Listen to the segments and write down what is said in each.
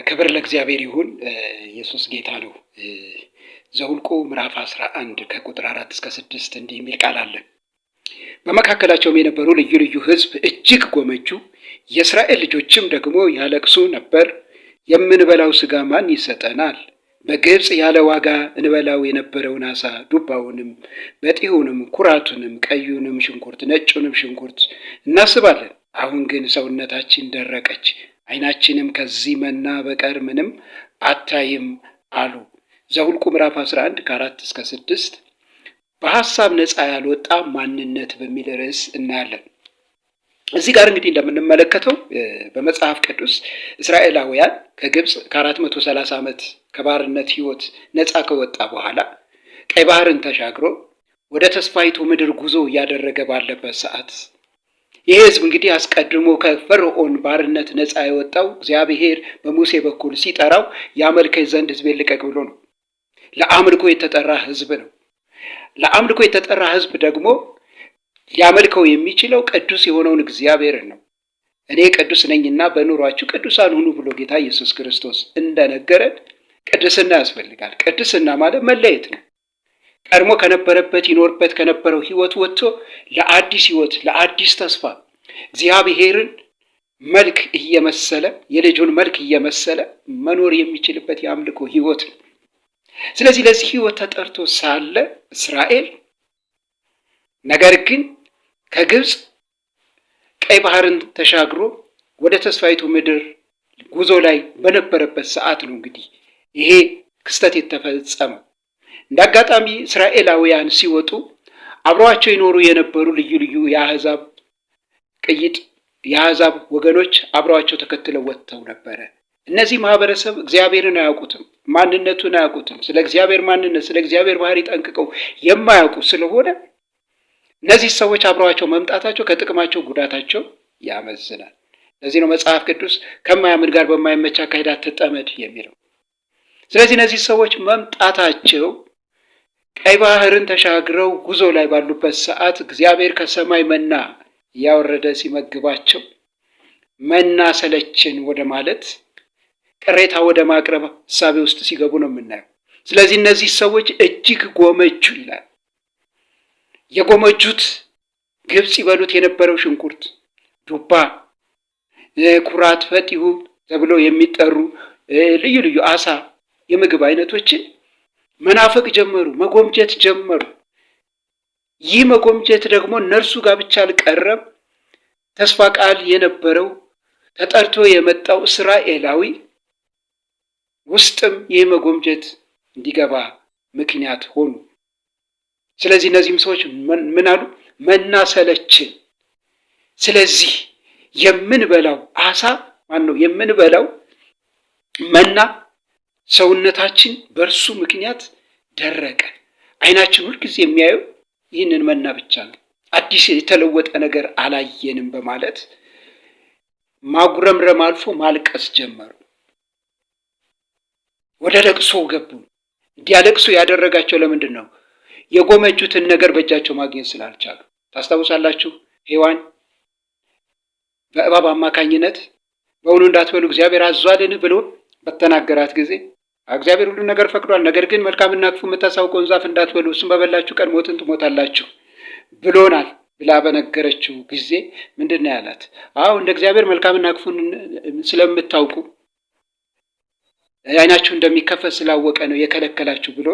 ክብር ለእግዚአብሔር ይሁን። ኢየሱስ ጌታ ነው። ዘኍልቍ ምዕራፍ 11 ከቁጥር 4 እስከ 6 እንዲህ የሚል ቃል አለ። በመካከላቸውም የነበሩ ልዩ ልዩ ሕዝብ እጅግ ጎመጁ። የእስራኤል ልጆችም ደግሞ ያለቅሱ ነበር። የምንበላው ሥጋ ማን ይሰጠናል? በግብፅ ያለ ዋጋ እንበላው የነበረውን ዓሣ፣ ዱባውንም፣ በጢኹንም፣ ኩራቱንም፣ ቀዩንም ሽንኩርት፣ ነጩንም ሽንኩርት እናስባለን። አሁን ግን ሰውነታችን ደረቀች፣ ዓይናችንም ከዚህ መና በቀር ምንም አታይም አሉ። ዘኍልቍ ምዕራፍ 11 ከ4 እስከ 6 በሐሳብ ነፃ ያልወጣ ማንነት በሚል ርዕስ እናያለን። እዚህ ጋር እንግዲህ እንደምንመለከተው በመጽሐፍ ቅዱስ እስራኤላውያን ከግብፅ ከ430 ዓመት ከባርነት ሕይወት ነፃ ከወጣ በኋላ ቀይ ባህርን ተሻግሮ ወደ ተስፋይቱ ምድር ጉዞ እያደረገ ባለበት ሰዓት ይህ ሕዝብ እንግዲህ አስቀድሞ ከፈርዖን ባርነት ነፃ የወጣው እግዚአብሔር በሙሴ በኩል ሲጠራው ያመልከኝ ዘንድ ሕዝቤን ልቀቅ ብሎ ነው። ለአምልኮ የተጠራ ሕዝብ ነው። ለአምልኮ የተጠራ ሕዝብ ደግሞ ሊያመልከው የሚችለው ቅዱስ የሆነውን እግዚአብሔርን ነው። እኔ ቅዱስ ነኝና በኑሯችሁ ቅዱሳን ሁኑ ብሎ ጌታ ኢየሱስ ክርስቶስ እንደነገረን ቅድስና ያስፈልጋል። ቅድስና ማለት መለየት ነው። ቀድሞ ከነበረበት ይኖርበት ከነበረው ሕይወት ወጥቶ ለአዲስ ሕይወት ለአዲስ ተስፋ እግዚአብሔርን መልክ እየመሰለ የልጁን መልክ እየመሰለ መኖር የሚችልበት የአምልኮ ሕይወት ነው። ስለዚህ ለዚህ ሕይወት ተጠርቶ ሳለ እስራኤል ነገር ግን ከግብፅ ቀይ ባህርን ተሻግሮ ወደ ተስፋይቱ ምድር ጉዞ ላይ በነበረበት ሰዓት ነው እንግዲህ ይሄ ክስተት የተፈጸመው። እንደ አጋጣሚ እስራኤላውያን ሲወጡ አብረዋቸው ይኖሩ የነበሩ ልዩ ልዩ የአሕዛብ ቅይጥ የአሕዛብ ወገኖች አብረዋቸው ተከትለው ወጥተው ነበረ። እነዚህ ማህበረሰብ እግዚአብሔርን አያውቁትም፣ ማንነቱን አያውቁትም። ስለ እግዚአብሔር ማንነት ስለ እግዚአብሔር ባህሪ ጠንቅቀው የማያውቁ ስለሆነ እነዚህ ሰዎች አብረዋቸው መምጣታቸው ከጥቅማቸው ጉዳታቸው ያመዝናል። ለዚህ ነው መጽሐፍ ቅዱስ ከማያምን ጋር በማይመች አካሄድ አትጠመድ የሚለው። ስለዚህ እነዚህ ሰዎች መምጣታቸው ቀይ ባህርን ተሻግረው ጉዞ ላይ ባሉበት ሰዓት እግዚአብሔር ከሰማይ መና እያወረደ ሲመግባቸው መና ሰለችን ወደ ማለት ቅሬታ ወደ ማቅረብ ሐሳቤ ውስጥ ሲገቡ ነው የምናየው። ስለዚህ እነዚህ ሰዎች እጅግ ጎመጁ ይላል። የጎመጁት ግብፅ ይበሉት የነበረው ሽንኩርት፣ ዱባ፣ ኩራት፣ ፈጢሁ ተብለው የሚጠሩ ልዩ ልዩ ዓሣ የምግብ አይነቶችን መናፈቅ ጀመሩ፣ መጎምጀት ጀመሩ። ይህ መጎምጀት ደግሞ እነርሱ ጋር ብቻ አልቀረም። ተስፋ ቃል የነበረው ተጠርቶ የመጣው እስራኤላዊ ውስጥም ይህ መጎምጀት እንዲገባ ምክንያት ሆኑ። ስለዚህ እነዚህም ሰዎች ምን አሉ? መና ሰለችን። ስለዚህ የምንበላው ዓሣ ነው የምንበላው መና ሰውነታችን በእርሱ ምክንያት ደረቀ። ዓይናችን ሁልጊዜ የሚያየው ይህንን መና ብቻ ነው። አዲስ የተለወጠ ነገር አላየንም በማለት ማጉረምረም አልፎ ማልቀስ ጀመሩ። ወደ ለቅሶ ገቡ። እንዲያለቅሱ ያደረጋቸው ለምንድን ነው? የጎመጁትን ነገር በእጃቸው ማግኘት ስላልቻሉ። ታስታውሳላችሁ? ሔዋን በእባብ አማካኝነት በእውኑ እንዳትበሉ እግዚአብሔር አዟልን ብሎ በተናገራት ጊዜ እግዚአብሔር ሁሉን ነገር ፈቅዷል፣ ነገር ግን መልካምና ክፉ የምታሳውቀውን ዛፍ እንዳትበሉ፣ እሱም በበላችሁ ቀን ሞትን ትሞታላችሁ ብሎናል ብላ በነገረችው ጊዜ ምንድን ነው ያላት? አዎ እንደ እግዚአብሔር መልካምና ክፉን ስለምታውቁ ዓይናችሁ እንደሚከፈት ስላወቀ ነው የከለከላችሁ ብሎ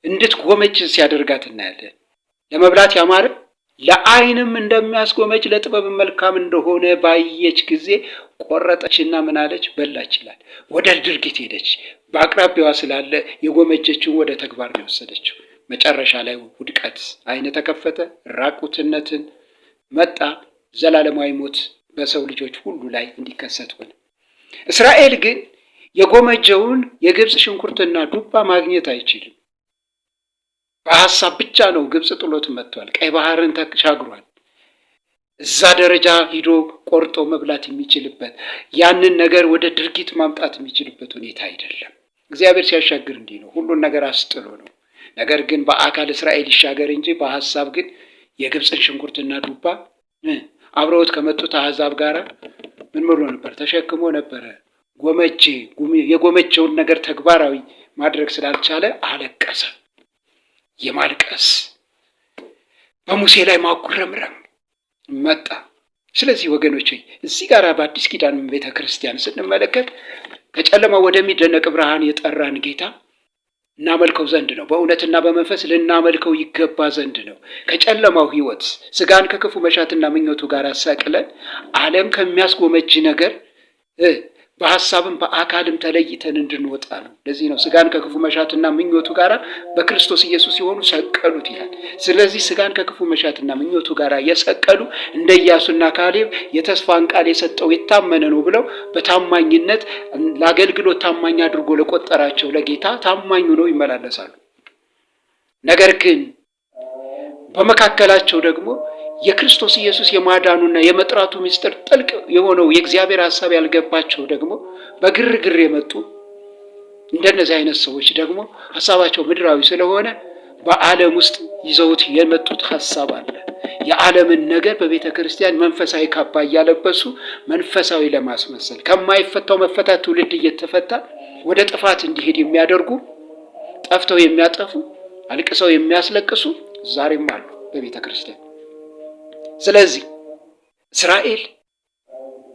እንድትጎመጅ ሲያደርጋት እናያለን። ለመብላት ያማረ ለዓይንም እንደሚያስጎመጅ ለጥበብ መልካም እንደሆነ ባየች ጊዜ ቆረጠችና ምን አለች? በላች ይላል። ወደ ድርጊት ሄደች። በአቅራቢያዋ ስላለ የጎመጀችውን ወደ ተግባር ነው የወሰደችው። መጨረሻ ላይ ውድቀት፣ ዓይን ተከፈተ፣ ራቁትነትን መጣ፣ ዘላለማዊ ሞት በሰው ልጆች ሁሉ ላይ እንዲከሰት ሆነ። እስራኤል ግን የጎመጀውን የግብፅ ሽንኩርትና ዱባ ማግኘት አይችልም። በሐሳብ ብቻ ነው ግብፅ ጥሎት መጥቷል። ቀይ ባህርን ተሻግሯል። እዛ ደረጃ ሂዶ ቆርጦ መብላት የሚችልበት ያንን ነገር ወደ ድርጊት ማምጣት የሚችልበት ሁኔታ አይደለም። እግዚአብሔር ሲያሻግር እንዲህ ነው፣ ሁሉን ነገር አስጥሎ ነው። ነገር ግን በአካል እስራኤል ይሻገር እንጂ በሐሳብ ግን የግብፅን ሽንኩርትና ዱባ አብረውት ከመጡት አሕዛብ ጋር ምን ብሎ ነበር? ተሸክሞ ነበረ የጎመጀውን ነገር ተግባራዊ ማድረግ ስላልቻለ አለቀሰ። የማልቀስ በሙሴ ላይ ማጉረምረም መጣ። ስለዚህ ወገኖች እዚህ ጋር በአዲስ ኪዳን ቤተ ክርስቲያን ስንመለከት ከጨለማ ወደሚደነቅ ብርሃን የጠራን ጌታ እናመልከው ዘንድ ነው። በእውነትና በመንፈስ ልናመልከው ይገባ ዘንድ ነው። ከጨለማው ሕይወት ስጋን ከክፉ መሻትና ምኞቱ ጋር ሰቅለን ዓለም ከሚያስጎመጅ ነገር በሐሳብም በአካልም ተለይተን እንድንወጣ ነው። ለዚህ ነው ስጋን ከክፉ መሻትና ምኞቱ ጋር በክርስቶስ ኢየሱስ ሲሆኑ ሰቀሉት ይላል። ስለዚህ ስጋን ከክፉ መሻትና ምኞቱ ጋር የሰቀሉ እንደ ኢያሱና ካሌብ የተስፋን ቃል የሰጠው የታመነ ነው ብለው በታማኝነት ለአገልግሎት ታማኝ አድርጎ ለቆጠራቸው ለጌታ ታማኙ ነው ይመላለሳሉ። ነገር ግን በመካከላቸው ደግሞ የክርስቶስ ኢየሱስ የማዳኑና የመጥራቱ ምስጢር ጥልቅ የሆነው የእግዚአብሔር ሐሳብ ያልገባቸው ደግሞ በግርግር የመጡ እንደነዚህ አይነት ሰዎች ደግሞ ሐሳባቸው ምድራዊ ስለሆነ በዓለም ውስጥ ይዘውት የመጡት ሐሳብ አለ። የዓለምን ነገር በቤተ ክርስቲያን መንፈሳዊ ካባ እያለበሱ መንፈሳዊ ለማስመሰል ከማይፈታው መፈታት ትውልድ እየተፈታ ወደ ጥፋት እንዲሄድ የሚያደርጉ ጠፍተው የሚያጠፉ አልቅሰው የሚያስለቅሱ ዛሬም አሉ በቤተ ክርስቲያን። ስለዚህ እስራኤል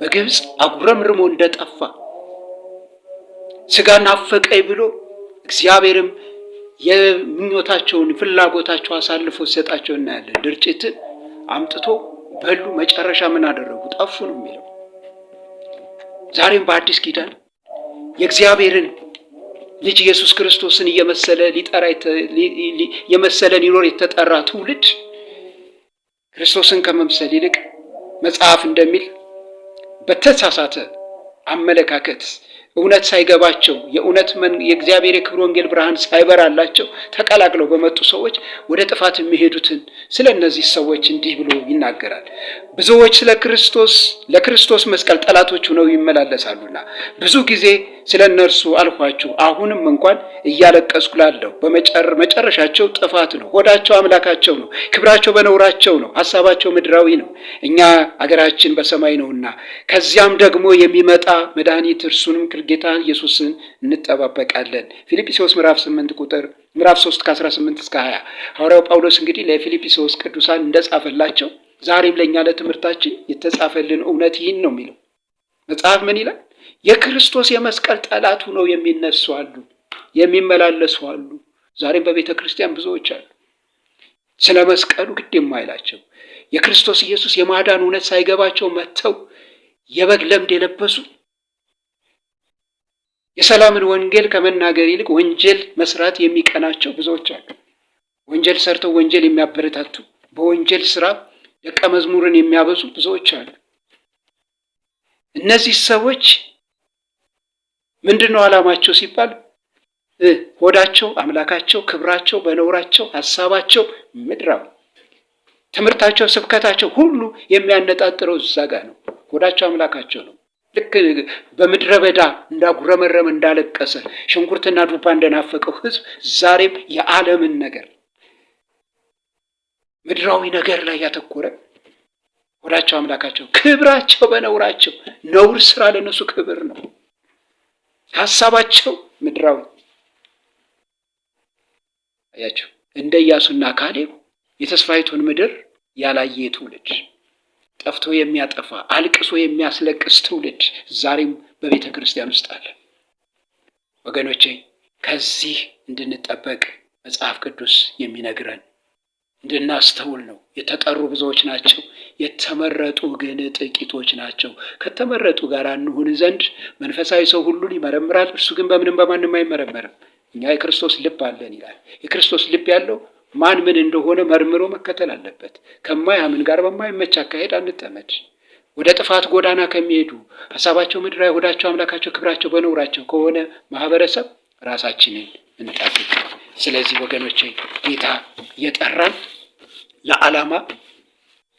በግብፅ አጉረምርሞ እንደጠፋ ስጋ ናፈቀኝ ብሎ እግዚአብሔርም የምኞታቸውን ፍላጎታቸው አሳልፎ ሲሰጣቸው እናያለን። ድርጭትን አምጥቶ በሉ። መጨረሻ ምን አደረጉ? ጠፉ ነው የሚለው። ዛሬም በአዲስ ኪዳን የእግዚአብሔርን ልጅ ኢየሱስ ክርስቶስን የመሰለ ሊኖር የተጠራ ትውልድ ክርስቶስን ከመምሰል ይልቅ መጽሐፍ እንደሚል በተሳሳተ አመለካከት እውነት ሳይገባቸው የእግዚአብሔር የክብር ወንጌል ብርሃን ሳይበራላቸው ተቀላቅለው በመጡ ሰዎች ወደ ጥፋት የሚሄዱትን ስለ እነዚህ ሰዎች እንዲህ ብሎ ይናገራል። ብዙዎች ለክርስቶስ መስቀል ጠላቶች ሆነው ይመላለሳሉና ብዙ ጊዜ ስለ እነርሱ አልኋችሁ፣ አሁንም እንኳን እያለቀስኩ ላለሁ። መጨረሻቸው ጥፋት ነው። ሆዳቸው አምላካቸው ነው፣ ክብራቸው በነውራቸው ነው፣ ሐሳባቸው ምድራዊ ነው። እኛ አገራችን በሰማይ ነውና ከዚያም ደግሞ የሚመጣ መድኃኒት እርሱንም ጌታ ኢየሱስን እንጠባበቃለን። ፊልጵስዩስ ምዕራፍ 3 ከ18 እስከ 20 ሐዋርያው ጳውሎስ እንግዲህ ለፊልጵስዩስ ቅዱሳን እንደጻፈላቸው ዛሬም ለእኛ ለትምህርታችን የተጻፈልን እውነት ይህን ነው የሚለው መጽሐፍ። ምን ይላል? የክርስቶስ የመስቀል ጠላት ሆነው የሚነሱ አሉ፣ የሚመላለሱ አሉ። ዛሬም በቤተ ክርስቲያን ብዙዎች አሉ ስለ መስቀሉ ግድ የማይላቸው የክርስቶስ ኢየሱስ የማዳን እውነት ሳይገባቸው መጥተው የበግ ለምድ የለበሱ የሰላምን ወንጌል ከመናገር ይልቅ ወንጀል መስራት የሚቀናቸው ብዙዎች አሉ። ወንጀል ሰርተው ወንጀል የሚያበረታቱ በወንጀል ስራ ደቀ መዝሙርን የሚያበዙ ብዙዎች አሉ። እነዚህ ሰዎች ምንድነው ዓላማቸው ሲባል ሆዳቸው አምላካቸው፣ ክብራቸው በነውራቸው፣ ሐሳባቸው ምድራዊ፣ ትምህርታቸው፣ ስብከታቸው ሁሉ የሚያነጣጥረው እዛ ጋር ነው። ሆዳቸው አምላካቸው ነው። ልክ በምድረ በዳ እንዳጉረመረመ እንዳለቀሰ ሽንኩርትና ዱባ እንደናፈቀው ሕዝብ ዛሬም የዓለምን ነገር ምድራዊ ነገር ላይ ያተኮረ ሆዳቸው አምላካቸው፣ ክብራቸው በነውራቸው፣ ነውር ስራ ለነሱ ክብር ነው። ሐሳባቸው ምድራዊ። አያቸው እንደ ኢያሱና ካሌብ የተስፋይቱን ምድር ያላየ ትውልድ፣ ጠፍቶ የሚያጠፋ አልቅሶ የሚያስለቅስ ትውልድ ዛሬም በቤተ ክርስቲያን ውስጥ አለ። ወገኖቼ ከዚህ እንድንጠበቅ መጽሐፍ ቅዱስ የሚነግረን እንድናስተውል ነው። የተጠሩ ብዙዎች ናቸው፣ የተመረጡ ግን ጥቂቶች ናቸው። ከተመረጡ ጋር እንሁን ዘንድ መንፈሳዊ ሰው ሁሉን ይመረምራል፣ እርሱ ግን በምንም በማንም አይመረመርም። እኛ የክርስቶስ ልብ አለን ይላል። የክርስቶስ ልብ ያለው ማን ምን እንደሆነ መርምሮ መከተል አለበት። ከማያምን ጋር በማይመች አካሄድ አንጠመድ። ወደ ጥፋት ጎዳና ከሚሄዱ ሐሳባቸው ምድራዊ፣ ሆዳቸው አምላካቸው፣ ክብራቸው በነውራቸው ከሆነ ማህበረሰብ ራሳችንን እንጠብቅ። ስለዚህ ወገኖቼ ጌታ የጠራን ለዓላማ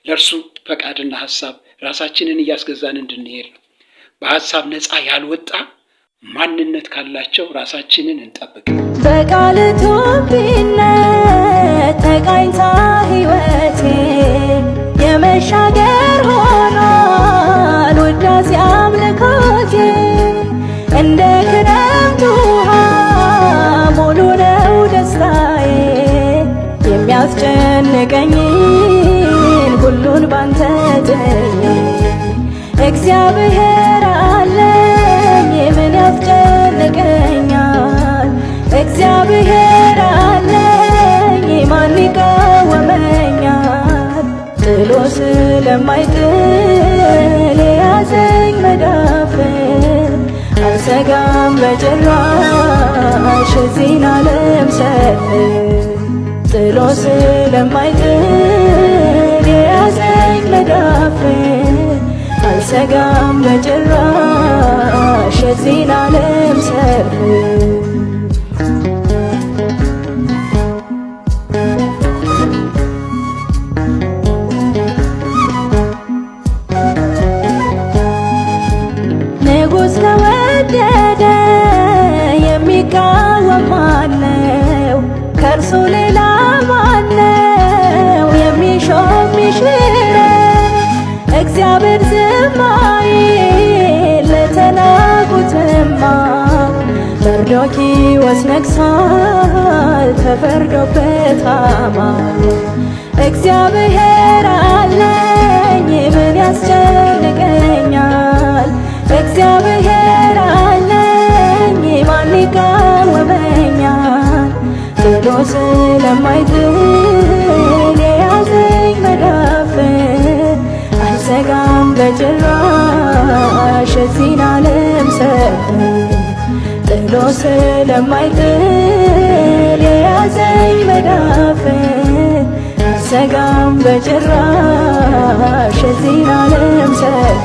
ለእርሱ ፈቃድና ሐሳብ ራሳችንን እያስገዛን እንድንሄድ ነው። በሐሳብ ነፃ ያልወጣ ማንነት ካላቸው ራሳችንን እንጠብቅ። በቃል ቱቢነት ተቃኝታ ሕይወቴ የመሻገር ሆኗል ውዳሴ አምልኮቴ እንደ ክረምት ውሃ ሙሉ ነው ደስታዬ። የሚያስጨንቀኝን ሁሉን ባንተ ጥዬ እግዚአብሔር አለኝ ምን ያስጨንቀኛል? እግዚአብሔር አለኝ ማን ይቃወመኛል? ጥሎ ስለማይጥል የያዘኝ መዳፍ አልሰጋም በጭራሽ የዚህን ዓለም ሰልፍ። ጥሎ ስለማይጥል የያዘኝ መዳፍ አልሰጋም በጭራሽ የዚህን ዓለም ሰልፍ። ንጉሥ ከወደደ የሚቃወም ማነው? ከእርሱ ሌላ ማነው? የሚሾም ሚሽረው እግዚአብሔር ዝም አይል ለተናቁትማ። መርዶክዮስ ነግሷል ተፈርዶበት ሃማ። እግዚአብሔር አለኝ ምን ያስጨንቀኛል? እግዚአብሔር አለኝ ማን ይቃወመኛል? ጥሎ ስለማይጥል የያዘኝ መዳፍ አልሰጋም በጭራሽ የዚህን ዓለም ሰልፍ። ጥሎ ስለማይጥል የያዘኝ መዳፍ አልሰጋም በጭራሽ የዚህን ዓለም ሰልፍ።